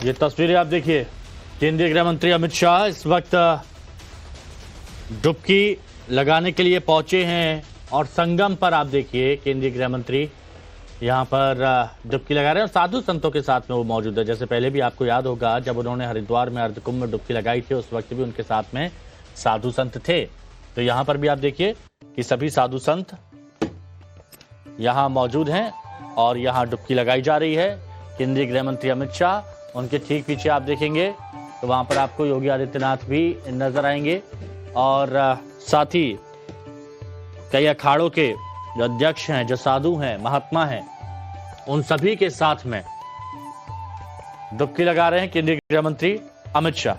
ये तस्वीरें आप देखिए, केंद्रीय गृह मंत्री अमित शाह इस वक्त डुबकी लगाने के लिए पहुंचे हैं और संगम पर आप देखिए केंद्रीय गृह मंत्री यहां पर डुबकी लगा रहे हैं और साधु संतों के साथ में वो मौजूद है। जैसे पहले भी आपको याद होगा जब उन्होंने हरिद्वार में अर्धकुंभ में डुबकी लगाई थी, उस वक्त भी उनके साथ में साधु संत थे। तो यहां पर भी आप देखिए कि सभी साधु संत यहां मौजूद हैं और यहां डुबकी लगाई जा रही है। केंद्रीय गृह मंत्री अमित शाह, उनके ठीक पीछे आप देखेंगे तो वहां पर आपको योगी आदित्यनाथ भी नजर आएंगे और साथ ही कई अखाड़ों के जो अध्यक्ष हैं, जो साधु हैं, महात्मा हैं, उन सभी के साथ में डुबकी लगा रहे हैं केंद्रीय गृह मंत्री अमित शाह।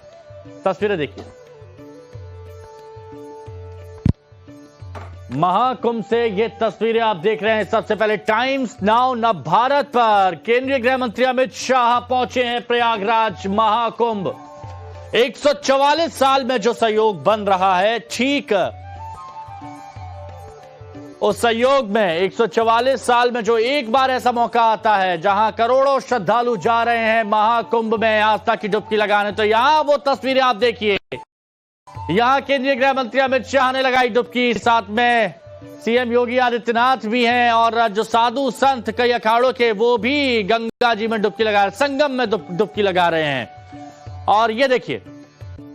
तस्वीरें देखिए, महाकुंभ से ये तस्वीरें आप देख रहे हैं। सबसे पहले टाइम्स नाउ नव भारत पर केंद्रीय गृह मंत्री अमित शाह पहुंचे हैं प्रयागराज महाकुंभ। 144 साल में जो सहयोग बन रहा है, ठीक उस सहयोग में 144 साल में जो एक बार ऐसा मौका आता है जहां करोड़ों श्रद्धालु जा रहे हैं महाकुंभ में आस्था की डुबकी लगाने, तो यहां वो तस्वीरें आप देखिए। यहां केंद्रीय गृह मंत्री अमित शाह ने लगाई डुबकी, साथ में सीएम योगी आदित्यनाथ भी हैं और जो साधु संत कई अखाड़ों के वो भी गंगा जी में डुबकी लगा रहे, संगम में डुबकी लगा रहे हैं। और ये देखिए,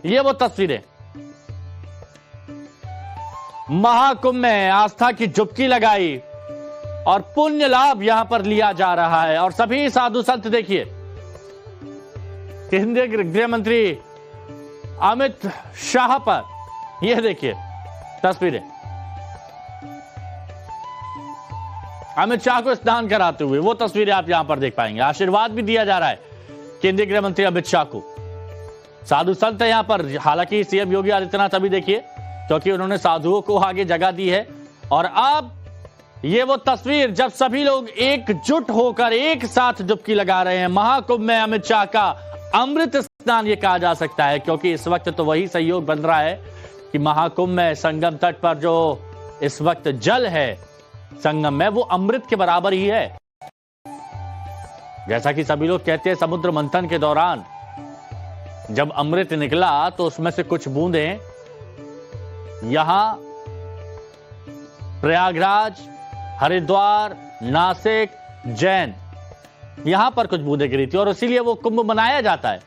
ये वो तस्वीरें महाकुंभ में आस्था की डुबकी लगाई और पुण्य लाभ यहां पर लिया जा रहा है। और सभी साधु संत देखिए, केंद्रीय गृह मंत्री अमित शाह पर यह देखिए तस्वीरें, अमित शाह को स्नान कराते हुए वो तस्वीरें आप यहां पर देख पाएंगे। आशीर्वाद भी दिया जा रहा है केंद्रीय गृह मंत्री अमित शाह को। साधु संत है यहां पर, हालांकि सीएम योगी आदित्यनाथ अभी देखिए क्योंकि उन्होंने साधुओं को आगे जगह दी है। और अब ये वो तस्वीर जब सभी लोग एकजुट होकर एक साथ डुबकी लगा रहे हैं महाकुंभ में। अमित शाह का अमृत स्नान ये कहा जा सकता है क्योंकि इस वक्त तो वही सहयोग बन रहा है कि महाकुंभ में संगम तट पर जो इस वक्त जल है संगम में, वो अमृत के बराबर ही है। जैसा कि सभी लोग कहते हैं, समुद्र मंथन के दौरान जब अमृत निकला तो उसमें से कुछ बूंदें यहां प्रयागराज, हरिद्वार, नासिक, जैन, यहां पर कुछ बूंदें गिरी थी और इसीलिए वो कुंभ मनाया जाता है।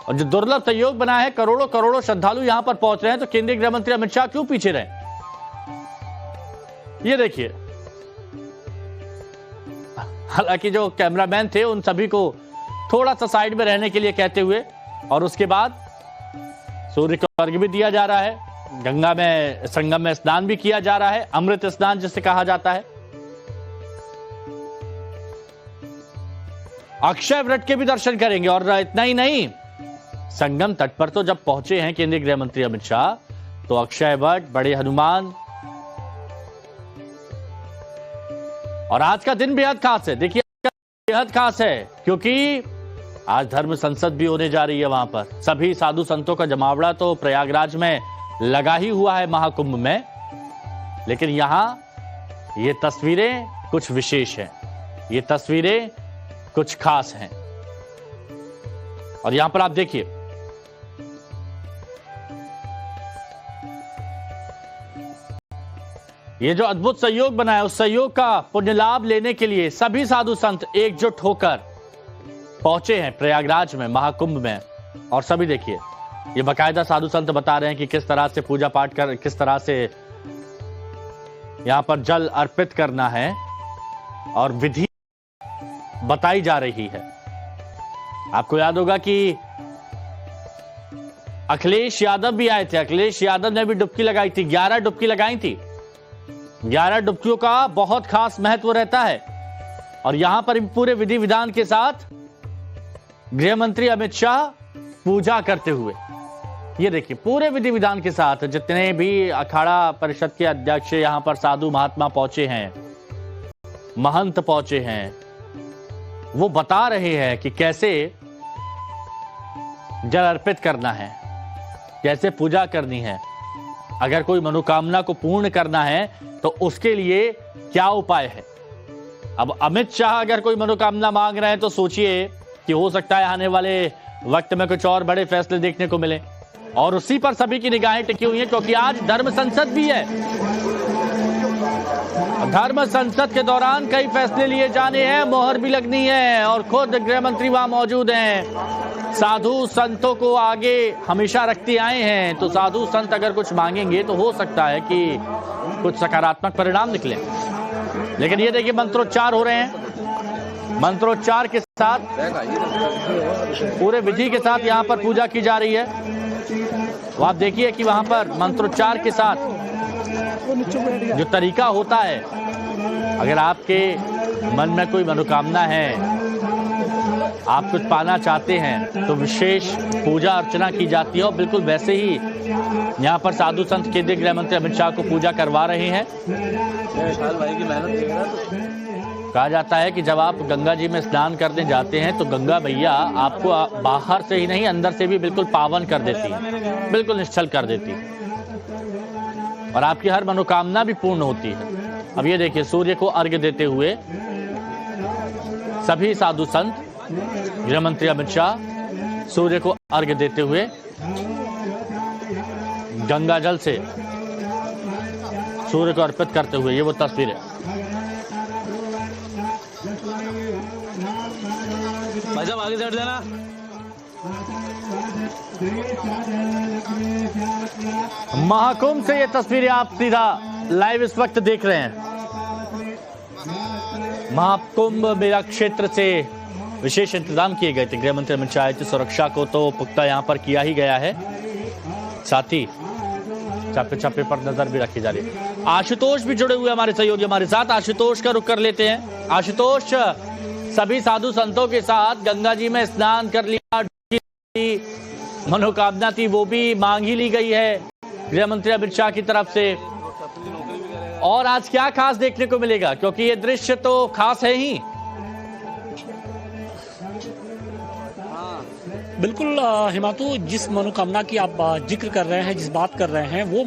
और जो दुर्लभ सहयोग बना है, करोड़ों करोड़ों श्रद्धालु यहां पर पहुंच रहे हैं, तो केंद्रीय गृह मंत्री अमित शाह क्यों पीछे रहे? ये देखिए, हालांकि जो कैमरामैन थे उन सभी को थोड़ा सा साइड में रहने के लिए कहते हुए, और उसके बाद सूर्य को अर्घ्य भी दिया जा रहा है, गंगा में संगम में स्नान भी किया जा रहा है, अमृत स्नान जिसे कहा जाता है। अक्षय वट के भी दर्शन करेंगे। और इतना ही नहीं, संगम तट पर तो जब पहुंचे हैं केंद्रीय गृह मंत्री अमित शाह, तो अक्षय वट, बड़े हनुमान, और आज का दिन बेहद खास है। देखिए, बेहद खास है क्योंकि आज धर्म संसद भी होने जा रही है। वहां पर सभी साधु संतों का जमावड़ा तो प्रयागराज में लगा ही हुआ है महाकुंभ में, लेकिन यहां ये तस्वीरें कुछ विशेष हैं, ये तस्वीरें कुछ खास हैं। और यहां पर आप देखिए, ये जो अद्भुत सहयोग बना है, उस सहयोग का पुण्य लाभ लेने के लिए सभी साधु संत एकजुट होकर पहुंचे हैं प्रयागराज में महाकुंभ में। और सभी देखिए, ये बाकायदा साधु संत बता रहे हैं कि किस तरह से पूजा पाठ कर, किस तरह से यहां पर जल अर्पित करना है और विधि बताई जा रही है। आपको याद होगा कि अखिलेश यादव भी आए थे, अखिलेश यादव ने भी डुबकी लगाई थी, 11 डुबकी लगाई थी। 11 डुबकियों का बहुत खास महत्व रहता है। और यहां पर पूरे विधि विधान के साथ गृह मंत्री अमित शाह पूजा करते हुए, ये देखिए, पूरे विधि विधान के साथ जितने भी अखाड़ा परिषद के अध्यक्ष, यहां पर साधु महात्मा पहुंचे हैं, महंत पहुंचे हैं, वो बता रहे हैं कि कैसे जल अर्पित करना है, कैसे पूजा करनी है, अगर कोई मनोकामना को पूर्ण करना है तो उसके लिए क्या उपाय है। अब अमित शाह अगर कोई मनोकामना मांग रहे हैं तो सोचिए कि हो सकता है आने वाले वक्त में कुछ और बड़े फैसले देखने को मिले, और उसी पर सभी की निगाहें टिकी हुई हैं क्योंकि आज धर्म संसद भी है। धर्म संसद के दौरान कई फैसले लिए जाने हैं, मोहर भी लगनी है और खुद गृह मंत्री वहां मौजूद हैं। साधु संतों को आगे हमेशा रखते आए हैं, तो साधु संत अगर कुछ मांगेंगे तो हो सकता है कि कुछ सकारात्मक परिणाम निकले। लेकिन ये देखिए मंत्रोच्चार हो रहे हैं, मंत्रोच्चार के साथ पूरे विधि के साथ यहाँ पर पूजा की जा रही है। तो आप देखिए कि वहां पर मंत्रोच्चार के साथ जो तरीका होता है, अगर आपके मन में कोई मनोकामना है, आप कुछ पाना चाहते हैं, तो विशेष पूजा अर्चना की जाती है और बिल्कुल वैसे ही यहाँ पर साधु संत केंद्रीय गृह मंत्री अमित शाह को पूजा करवा रहे हैं। कहा जाता है कि जब आप गंगा जी में स्नान करने जाते हैं तो गंगा मैया आपको बाहर से ही नहीं अंदर से भी बिल्कुल पावन कर देती है, बिल्कुल निश्चल कर देती है और आपकी हर मनोकामना भी पूर्ण होती है। अब ये देखिए सूर्य को अर्घ्य देते हुए सभी साधु संत, गृह मंत्री अमित शाह सूर्य को अर्घ्य देते हुए गंगा जल से सूर्य को अर्पित करते हुए, ये वो तस्वीर है। भाई साहब आगे चढ़ जाना। महाकुंभ से ये तस्वीरें आप सीधा लाइव इस वक्त देख रहे हैं। महाकुंभ मेला क्षेत्र से विशेष इंतजाम किए गए थे। गृह मंत्री अमित शाह की सुरक्षा को तो पुख्ता यहाँ पर किया ही गया है, साथ ही छापे छापे पर नजर भी रखी जा रही है। आशुतोष भी जुड़े हुए हमारे सहयोगी हमारे साथ, आशुतोष का रुख कर लेते हैं। आशुतोष, सभी साधु संतों के साथ गंगा जी में स्नान कर लिया, मनोकामना थी वो भी मांग ही ली गई है गृह मंत्री अमित शाह की तरफ से, और आज क्या खास देखने को मिलेगा, क्योंकि ये दृश्य तो खास है ही। बिल्कुल हिमांतु, जिस मनोकामना की आप जिक्र कर रहे हैं, जिस बात कर रहे हैं, वो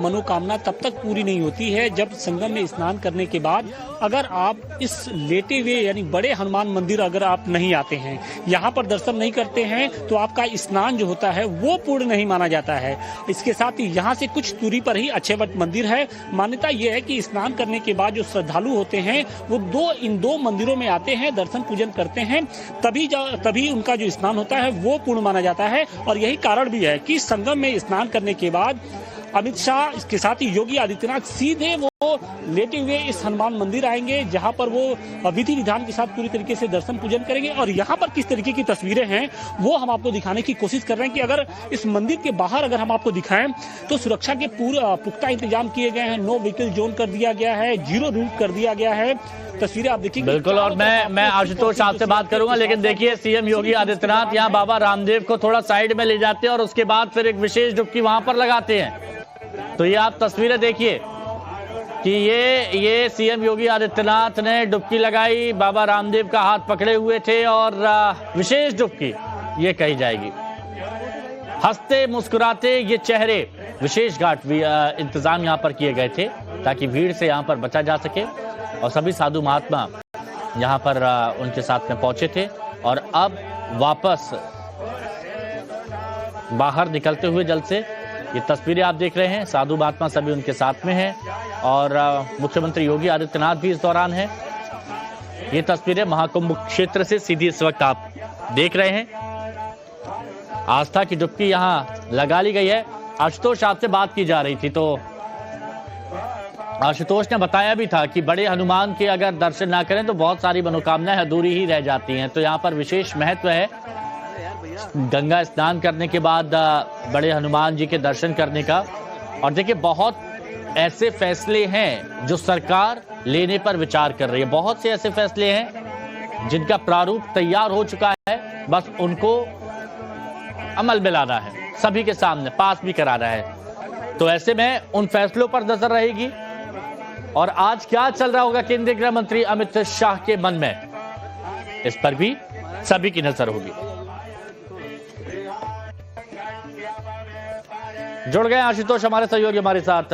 मनोकामना तब तक पूरी नहीं होती है जब संगम में स्नान करने के बाद अगर आप इस लेटे हुए यानी बड़े हनुमान मंदिर अगर आप नहीं आते हैं, यहाँ पर दर्शन नहीं करते हैं, तो आपका स्नान जो होता है वो पूर्ण नहीं माना जाता है। इसके साथ ही यहाँ से कुछ दूरी पर ही अक्षयवट मंदिर है। मान्यता ये है कि स्नान करने के बाद जो श्रद्धालु होते हैं वो इन दो मंदिरों में आते हैं, दर्शन पूजन करते हैं, तभी उनका जो स्नान होता है वो पूर्ण माना जाता है। और यही कारण भी है कि संगम में स्नान करने के बाद अमित शाह, इसके साथ ही योगी आदित्यनाथ सीधे वो लेटे हुए इस हनुमान मंदिर आएंगे, जहां पर वो विधि विधान के साथ पूरी तरीके से दर्शन पूजन करेंगे। और यहाँ पर किस तरीके की तस्वीरें हैं वो हम आपको दिखाने की कोशिश कर रहे हैं कि अगर इस मंदिर के बाहर अगर हम आपको दिखाएं तो सुरक्षा के पूरे पुख्ता इंतजाम किए गए हैं। नो व्हीकल जोन कर दिया गया है, जीरो रूट कर दिया गया है। तस्वीरें आप देखिए बिल्कुल। और मैं आशुतोष आपसे बात करूंगा, लेकिन देखिए सीएम योगी आदित्यनाथ यहाँ बाबा रामदेव को थोड़ा साइड में ले जाते हैं और उसके बाद फिर एक विशेष डुबकी वहां पर लगाते हैं। तो ये आप तस्वीरें देखिए कि ये सीएम योगी आदित्यनाथ ने डुबकी लगाई, बाबा रामदेव का हाथ पकड़े हुए थे और विशेष डुबकी ये कही जाएगी। हंसते मुस्कुराते ये चेहरे, विशेष घाट इंतजाम यहाँ पर किए गए थे ताकि भीड़ से यहाँ पर बचा जा सके, और सभी साधु महात्मा यहाँ पर उनके साथ में पहुंचे थे और अब वापस बाहर निकलते हुए जल से ये तस्वीरें आप देख रहे हैं। साधु महात्मा सभी उनके साथ में हैं और मुख्यमंत्री योगी आदित्यनाथ भी इस दौरान हैं। ये तस्वीरें महाकुंभ क्षेत्र से सीधी इस वक्त आप देख रहे हैं। आस्था की डुबकी यहाँ लगा ली गई है। आशुतोष, आपसे बात की जा रही थी तो आशुतोष ने बताया भी था कि बड़े हनुमान के अगर दर्शन ना करें तो बहुत सारी मनोकामनाएं अधूरी ही रह जाती हैं। तो यहाँ पर विशेष महत्व है गंगा स्नान करने के बाद बड़े हनुमान जी के दर्शन करने का। और देखिए बहुत ऐसे फैसले हैं जो सरकार लेने पर विचार कर रही है, बहुत से ऐसे फैसले हैं जिनका प्रारूप तैयार हो चुका है, बस उनको अमल में लाना है, सभी के सामने पास भी कराना है। तो ऐसे में उन फैसलों पर नजर रहेगी और आज क्या चल रहा होगा केंद्रीय गृह मंत्री अमित शाह के मन में, इस पर भी सभी की नजर होगी। जुड़ गए आशुतोष हमारे सहयोगी हमारे साथ।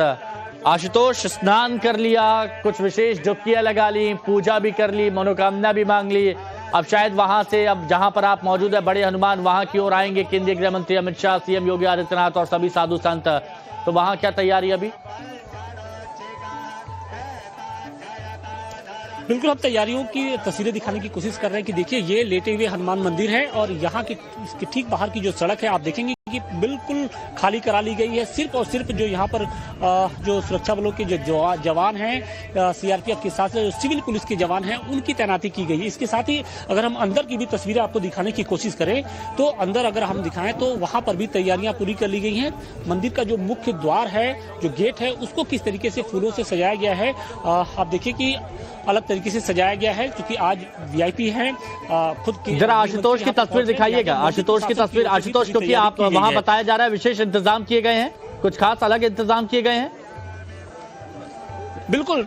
आशुतोष, स्नान कर लिया, कुछ विशेष डुबकियां लगा ली, पूजा भी कर ली, मनोकामना भी मांग ली, अब शायद वहां से, अब जहां पर आप मौजूद है बड़े हनुमान, वहां की ओर आएंगे केंद्रीय गृह मंत्री अमित शाह, सीएम योगी आदित्यनाथ और सभी साधु संत। तो वहां क्या तैयारी अभी? बिल्कुल, हम तैयारियों की तस्वीरें दिखाने की कोशिश कर रहे हैं कि देखिए ये लेटे हुए हनुमान मंदिर है और यहाँ की इसके ठीक बाहर की जो सड़क है आप देखेंगे कि बिल्कुल खाली करा ली गई है। सिर्फ और सिर्फ जो यहाँ पर जो सुरक्षा बलों के जो जवान हैं, सीआरपीएफ के साथ जो सिविल पुलिस के जवान हैं, उनकी तैनाती की गई है। इसके साथ ही अगर हम अंदर की भी तस्वीरें आपको दिखाने की कोशिश करें तो अंदर अगर हम दिखाएं तो वहाँ पर भी तैयारियां पूरी कर ली गई हैं। मंदिर का जो मुख्य द्वार है, जो गेट है, उसको किस तरीके से फूलों से सजाया गया है आप देखिए कि अलग तरीके से सजाया गया है, क्योंकि आज वीआईपी हैं खुद की। जरा आशुतोष की तस्वीर दिखाइएगा, आशुतोष की तस्वीर। आशुतोष, क्योंकि आप वहां बताया जा रहा है विशेष इंतजाम किए गए हैं, कुछ खास अलग इंतजाम किए गए हैं? बिल्कुल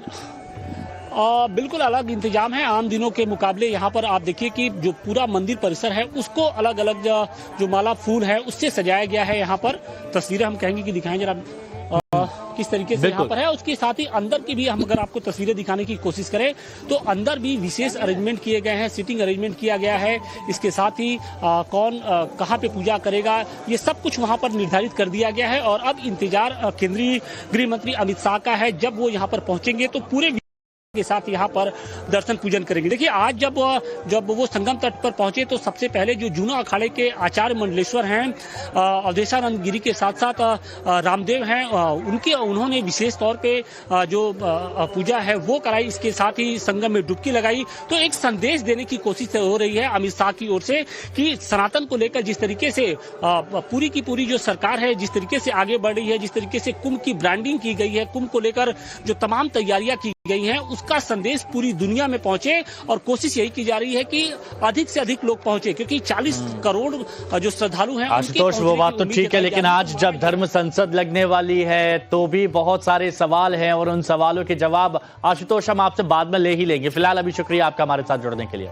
बिल्कुल अलग इंतजाम है आम दिनों के मुकाबले। यहाँ पर आप देखिए कि जो पूरा मंदिर परिसर है उसको अलग अलग जो माला फूल है उससे सजाया गया है। यहाँ पर तस्वीरें हम कहेंगे कि दिखाएं जरा किस तरीके से यहाँ पर है। उसके साथ ही अंदर की भी हम अगर आपको तस्वीरें दिखाने की कोशिश करें तो अंदर भी विशेष अरेंजमेंट किए गए हैं, सीटिंग अरेंजमेंट किया गया है। इसके साथ ही कौन कहाँ पे पूजा करेगा ये सब कुछ वहाँ पर निर्धारित कर दिया गया है। और अब इंतजार केंद्रीय गृह मंत्री अमित शाह का है। जब वो यहाँ पर पहुंचेंगे तो पूरे के साथ यहाँ पर दर्शन पूजन करेंगे। देखिए आज जब वो संगम तट पर पहुंचे तो सबसे पहले जो जूना अखाड़े के आचार्य मंडलेश्वर हैं, अवधेशानंद गिरी के साथ साथ रामदेव हैं, उन्होंने विशेष तौर पे जो पूजा है वो कराई। इसके साथ ही संगम में डुबकी लगाई। तो एक संदेश देने की कोशिश हो रही है अमित शाह की ओर से कि सनातन को लेकर जिस तरीके से पूरी की पूरी जो सरकार है जिस तरीके से आगे बढ़ रही है, जिस तरीके से कुंभ की ब्रांडिंग की गई है, कुंभ को लेकर जो तमाम तैयारियां की गई हैं, उसका संदेश पूरी दुनिया में पहुंचे। और कोशिश यही की जा रही है कि अधिक से अधिक लोग पहुंचे, क्योंकि 40 करोड़ जो श्रद्धालु हैं। आशुतोष, वो बात तो ठीक है, लेकिन आज जब धर्म संसद लगने वाली है तो भी बहुत सारे सवाल हैं और उन सवालों के जवाब आशुतोष हम आपसे बाद में ले ही लेंगे। फिलहाल अभी शुक्रिया आपका हमारे साथ जुड़ने के लिए।